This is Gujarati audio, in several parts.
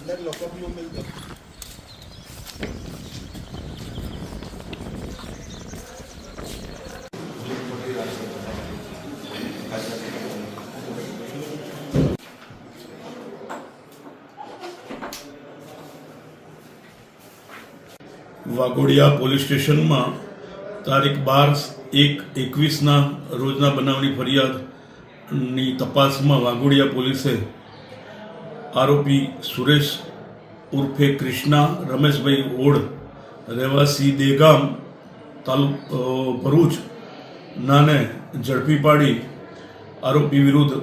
अंदर लॉकअप में मिलता વાઘોડિયા પોલીસ સ્ટેશનમાં તારીખ 12/1/21ના રોજના બનાવની ફરિયાદની તપાસમાં વાઘોડિયા પોલીસે આરોપી સુરેશ ઉર્ફે કૃષ્ણા રમેશભાઈ ઓડ રહેવાસી દેગામ ભરૂચ નાને ઝડપી પાડી આરોપી વિરુદ્ધ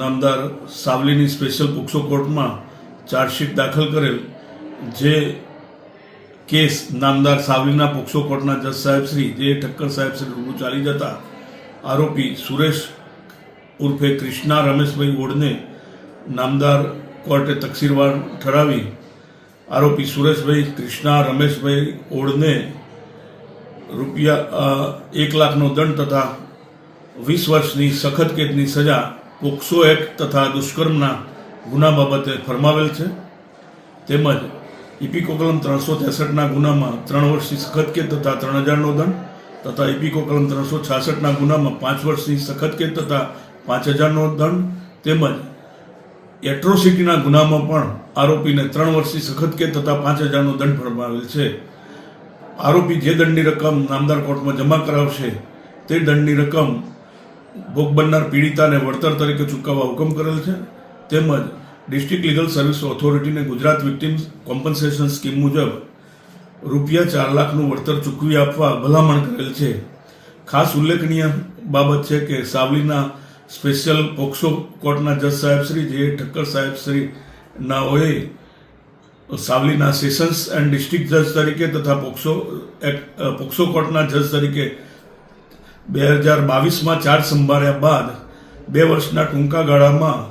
નામદાર સાવલીની સ્પેશિયલ પોક્સો કોર્ટમાં ચાર્જશીટ દાખલ કરેલ, જે કેસ નામદાર સાવલીના પોક્સો કોર્ટના જજ સાહેબ શ્રી જે ઠક્કર સાહેબ શ્રી રૂબરૂ ચાલી જતા આરોપી સુરેશ ઉર્ફે કૃષ્ણા રમેશભાઈ ઓડને નામદાર કોર્ટે તકસીરવાર ઠરાવી આરોપી સુરેશભાઈ કૃષ્ણા રમેશભાઈ ઓડને ₹1 લાખનો દંડ તથા 20 વર્ષની સખત કેદની સજા પોક્સો એક્ટ તથા દુષ્કર્મના ગુના બાબતે ફરમાવેલ છે. તેમજ ઇપીકો કલમ 363ના ગુનામાં 3 વર્ષની સખત કેદ તથા 3000નો દંડ તથા ઇપીકો કલમ 366ના ગુનામાં 5 વર્ષની સખત કેદ તથા 5000નો દંડ તેમજ એટ્રોસિટીના ગુનામાં પણ આરોપીને 3 વર્ષની સખત કેદ તથા 5000નો દંડ ફરમાવેલ છે. આરોપી જે દંડની રકમ નામદાર કોર્ટમાં જમા કરાવશે તે દંડની રકમ ભોગ બનનાર પીડિતાને વળતર તરીકે ચૂકવવા હુકમ કરેલ છે. તેમજ ડિસ્ટ્રિક્ટ લીગલ સર્વિસ ઓથોરિટીને ગુજરાત વિક્ટિમ્સ કોમ્પન્સેશન સ્કીમ મુજબ ₹4 લાખનું વળતર ચૂકવી આપવા ભલામણ કરેલ છે. ખાસ ઉલ્લેખનીય બાબત છે કે સાવલીના સ્પેશિયલ પોક્સો કોર્ટના જજ સાહેબ શ્રી જે ઠક્કર સાહેબ શ્રી નાઓએ સાવલીના સેશન્સ એન્ડ ડિસ્ટ્રિક્ટ જજ તરીકે તથા પોક્સો કોર્ટના જજ તરીકે 2022માં ચાર્જ સંભાળ્યા બાદ 2 વર્ષના ટૂંકા ગાળામાં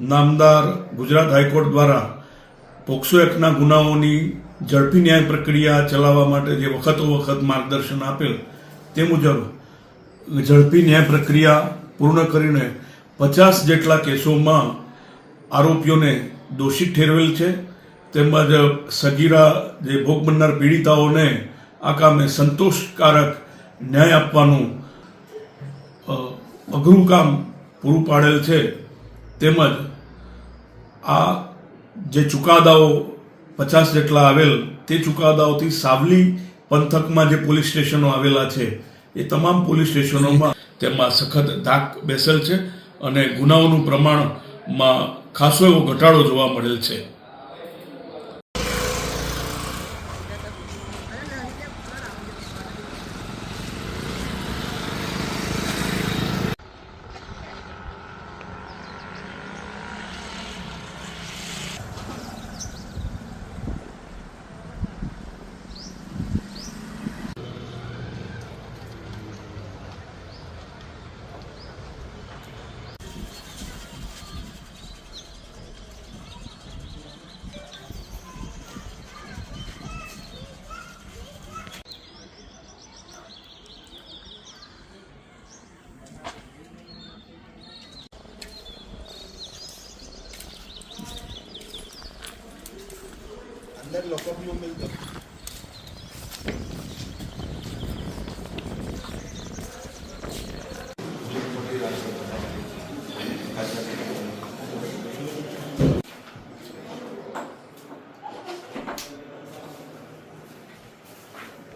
નામદાર ગુજરાત હાઈકોર્ટ દ્વારા પોક્સો એક્ટના ગુનાઓની ઝડપી ન્યાય પ્રક્રિયા ચલાવવા માટે જે વખત માર્ગદર્શન આપેલ તે મુજબ ઝડપી ન્યાય પ્રક્રિયા પૂર્ણ કરીને 50 જેટલા કેસોમાં આરોપીઓને દોષિત ઠેરવેલ છે. તેમજ સગીરા જે ભોગ બનનાર પીડિતાઓને આ કામે સંતોષકારક ન્યાય આપવાનું અઘરું કામ પૂરું પાડેલ છે. તેમજ આ જે ચુકાદાઓ 50 જેટલા આવેલ તે ચુકાદાઓથી સાવલી પંથકમાં જે પોલીસ સ્ટેશનો આવેલા છે એ તમામ પોલીસ સ્ટેશનોમાં તેમાં સખત ધાક બેસેલ છે અને ગુનાઓનું પ્રમાણમાં ખાસો એવો ઘટાડો જોવા મળેલ છે. अंदर लॉकअप में मिलता